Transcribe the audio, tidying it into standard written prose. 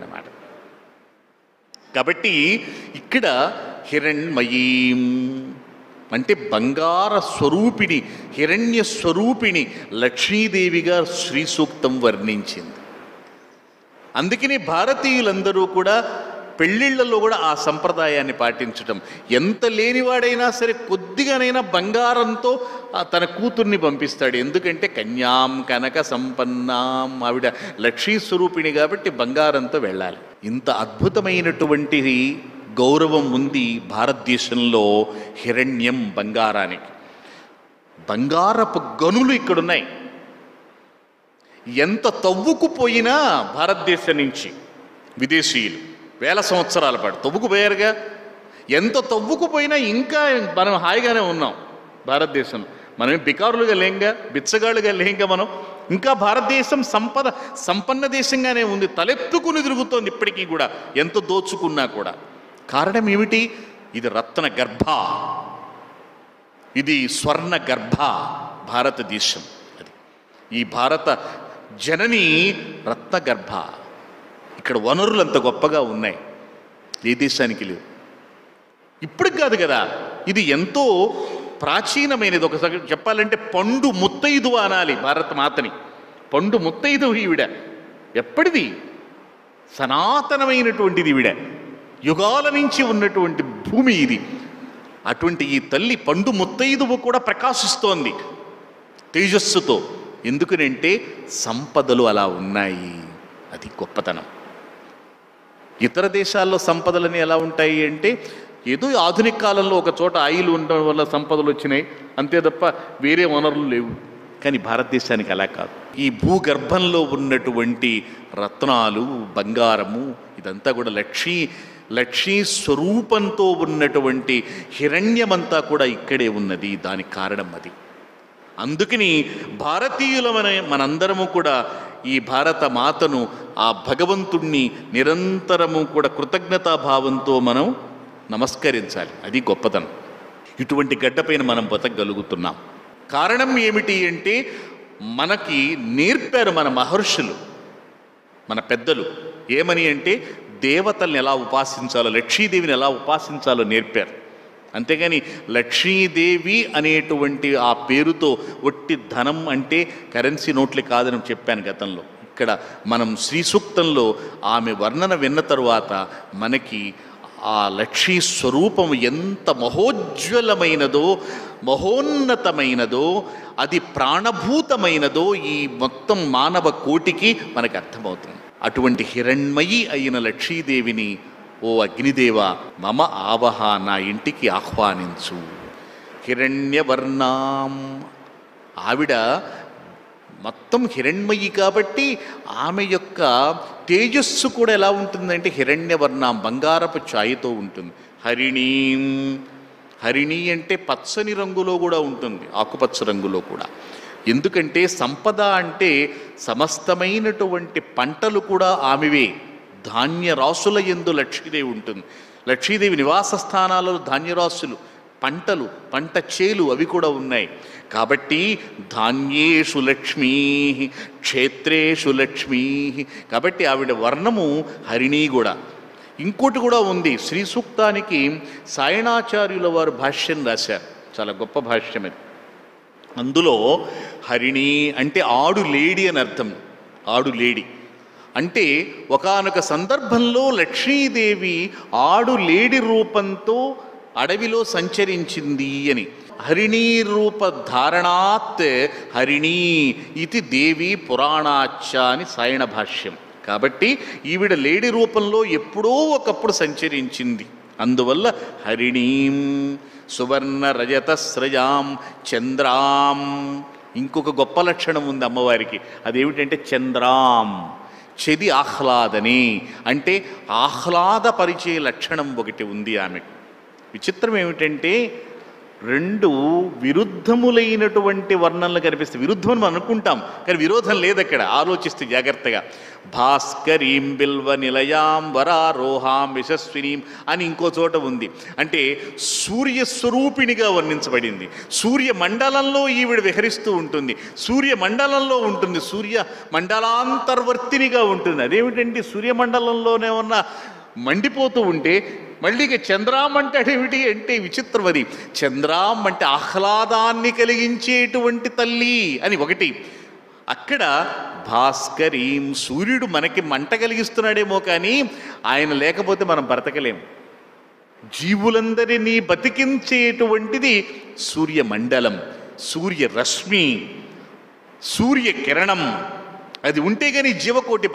అన్నమాట. కాబట్టి ఇక్కడ హిరణ్మయీం అంటే బంగార స్వరూపిణి, హిరణ్య స్వరూపిణి లక్ష్మీదేవిగా శ్రీ సూక్తం వర్ణించింది. అందుకని భారతీయులందరూ కూడా పెళ్ళిళ్ళలో కూడా ఆ సంప్రదాయాన్ని పాటించటం. ఎంత లేనివాడైనా సరే కొద్దిగానైనా బంగారంతో తన కూతుర్ని పంపిస్తాడు. ఎందుకంటే కన్యాం కనక సంపన్నాం, ఆవిడ లక్ష్మీ స్వరూపిణి కాబట్టి బంగారంతో వెళ్ళాలి. ఇంత అద్భుతమైనటువంటి గౌరవం ఉంది భారతదేశంలో హిరణ్యం, బంగారానికి. బంగారపు గనులు ఇక్కడున్నాయి. ఎంత తవ్వుకుపోయినా భారతదేశం నుంచి విదేశీయులు వేల సంవత్సరాల పాటు తవ్వుకుపోయారుగా. ఎంత తవ్వుకుపోయినా ఇంకా మనం హాయిగానే ఉన్నాం భారతదేశంలో. మనమే బికారులుగా లేంగా, బిచ్చగాళ్ళుగా లేంగా. మనం ఇంకా భారతదేశం సంపన్న దేశంగానే ఉంది, తలెత్తుకుని తిరుగుతోంది ఇప్పటికీ కూడా, ఎంత దోచుకున్నా కూడా. కారణం ఏమిటి? ఇది రత్న గర్భ, ఇది స్వర్ణ గర్భ భారతదేశం. అది ఈ భారత జనని రత్న గర్భ. ఇక్కడ వనరులు అంత గొప్పగా ఉన్నాయి, ఏ దేశానికి లేవు. ఇప్పటికి కాదు కదా, ఇది ఎంతో ప్రాచీనమైనది. ఒకసారి చెప్పాలంటే పండు ముత్తైదువ అనాలి భారత మాతని. పండు ముత్తైదువ ఈవిడ. ఎప్పటిది? సనాతనమైనటువంటిది ఈవిడ, యుగాల నుంచి ఉన్నటువంటి భూమి ఇది. అటువంటి ఈ తల్లి పండు ముత్తైదువ కూడా ప్రకాశిస్తోంది తేజస్సుతో. ఎందుకనంటే సంపదలు అలా ఉన్నాయి, అది గొప్పతనం. ఇతర దేశాల్లో సంపదలని ఎలా ఉంటాయి అంటే, ఏదో ఆధునిక కాలంలో ఒక చోట ఆయిల్ ఉండడం వల్ల సంపదలు వచ్చినాయి అంతే తప్ప వేరే వనరులు లేవు. కానీ భారతదేశానికి అలా కాదు. ఈ భూగర్భంలో ఉన్నటువంటి రత్నాలు, బంగారము, ఇదంతా కూడా లక్ష్మీ స్వరూపంతో ఉన్నటువంటి హిరణ్యమంతా కూడా ఇక్కడే ఉన్నది. దానికి కారణం అది. అందుకని భారతీయులమనే మనందరము కూడా ఈ భారత మాతను, ఆ భగవంతుణ్ణి నిరంతరము కూడా కృతజ్ఞతాభావంతో మనం నమస్కరించాలి. అది గొప్పతనం. ఇటువంటి గడ్డపైన మనం బతకగలుగుతున్నాం. కారణం ఏమిటి అంటే, మనకి నేర్పారు మన మహర్షులు, మన పెద్దలు. ఏమని అంటే, దేవతల్ని ఎలా ఉపాసించాలో, లక్ష్మీదేవిని ఎలా ఉపాసించాలో నేర్పారు. అంతేగాని లక్ష్మీదేవి అనేటువంటి ఆ పేరుతో ఒట్టి ధనం అంటే కరెన్సీ నోట్లు కాదని చెప్పాను గతంలో. ఇక్కడ మనం శ్రీ సూక్తంలో ఆమె వర్ణన విన్న తరువాత మనకి ఆ లక్ష్మీ స్వరూపం ఎంత మహోజ్వలమైనదో, మహోన్నతమైనదో, అది ప్రాణభూతమైనదో ఈ మొత్తం మానవ కోటికి మనకు అర్థమవుతుంది. అటువంటి హిరణ్మయి అయిన లక్ష్మీదేవిని, ఓ అగ్నిదేవ మమ ఆవహ, నా ఇంటికి ఆహ్వానించు. హిరణ్యవర్ణాం, ఆవిడ మొత్తం హిరణ్మయి కాబట్టి ఆమె యొక్క తేజస్సు కూడా ఎలా ఉంటుందంటే హిరణ్యవర్ణాం, బంగారపు ఛాయతో ఉంటుంది. హరిణీం, హరిణి అంటే పచ్చని రంగులో కూడా ఉంటుంది, ఆకుపచ్చ రంగులో కూడా. ఎందుకంటే సంపద అంటే సమస్తమైనటువంటి పంటలు కూడా ఆమెవే. ధాన్యరాశుల యందు లక్ష్మీదేవి ఉంటుంది. లక్ష్మీదేవి నివాస స్థానాలలో ధాన్యరాశులు, పంటలు, పంట చేలు అవి కూడా ఉన్నాయి. కాబట్టి ధాన్యేషు లక్ష్మీ, క్షేత్రేషు లక్ష్మీ. కాబట్టి ఆవిడ వర్ణము హరిణీ కూడా. ఇంకోటి కూడా ఉంది, శ్రీ సూక్తానికి సాయణాచార్యుల వారు భాష్యం రాశారు, చాలా గొప్ప భాష్యం అది. అందులో హరిణి అంటే ఆడు లేడి అని అర్థం. ఆడు లేడి అంటే ఒకానొక సందర్భంలో లక్ష్మీదేవి ఆడు లేడి రూపంతో అడవిలో సంచరించింది అని. హరిణీ రూప ధారణాత్ హరిణీ ఇది దేవి పురాణాచ్చ అని సాయణ భాష్యం. కాబట్టి ఈవిడ లేడి రూపంలో ఎప్పుడో ఒకప్పుడు సంచరించింది. అందువల్ల హరిణీం సువర్ణ రజత స్రజాం చంద్రాం. ఇంకొక గొప్ప లక్షణం ఉంది అమ్మవారికి, అదేమిటంటే చంద్రాం, చెది ఆహ్లాదని అంటే ఆహ్లాదపరిచే లక్షణం ఒకటి ఉంది ఆమెకు. విచిత్రం ఏమిటంటే, రెండు విరుద్ధములైనటువంటి వర్ణనలు కనిపిస్తాయి. విరుద్ధం అని మనం అనుకుంటాం, కానీ విరోధం లేదు అక్కడ. ఆలోచిస్తే జాగ్రత్తగా. భాస్కరీం బిల్వ నిలయాం వరారోహాం యశస్వినీం అని ఇంకో చోట ఉంది. అంటే సూర్యస్వరూపిణిగా వర్ణించబడింది. సూర్య మండలంలో ఈవిడ విహరిస్తూ ఉంటుంది, సూర్య మండలంలో ఉంటుంది, సూర్య మండలాంతర్వర్తినిగా ఉంటుంది. అదేమిటంటే సూర్యమండలంలోనే ఉన్న మండిపోతూ ఉంటే మళ్ళీ ఇక చంద్రాం అంటాడేమిటి అంటే విచిత్రం. అది చంద్రాం అంటే ఆహ్లాదాన్ని కలిగించేటువంటి తల్లి అని ఒకటి. అక్కడ భాస్కరీం, సూర్యుడు మనకి మంట కలిగిస్తున్నాడేమో కానీ ఆయన లేకపోతే మనం బ్రతకలేం. జీవులందరినీ బతికించేటువంటిది సూర్యమండలం, సూర్యరశ్మి, సూర్యకిరణం. అది ఉంటే కానీ జీవకోటి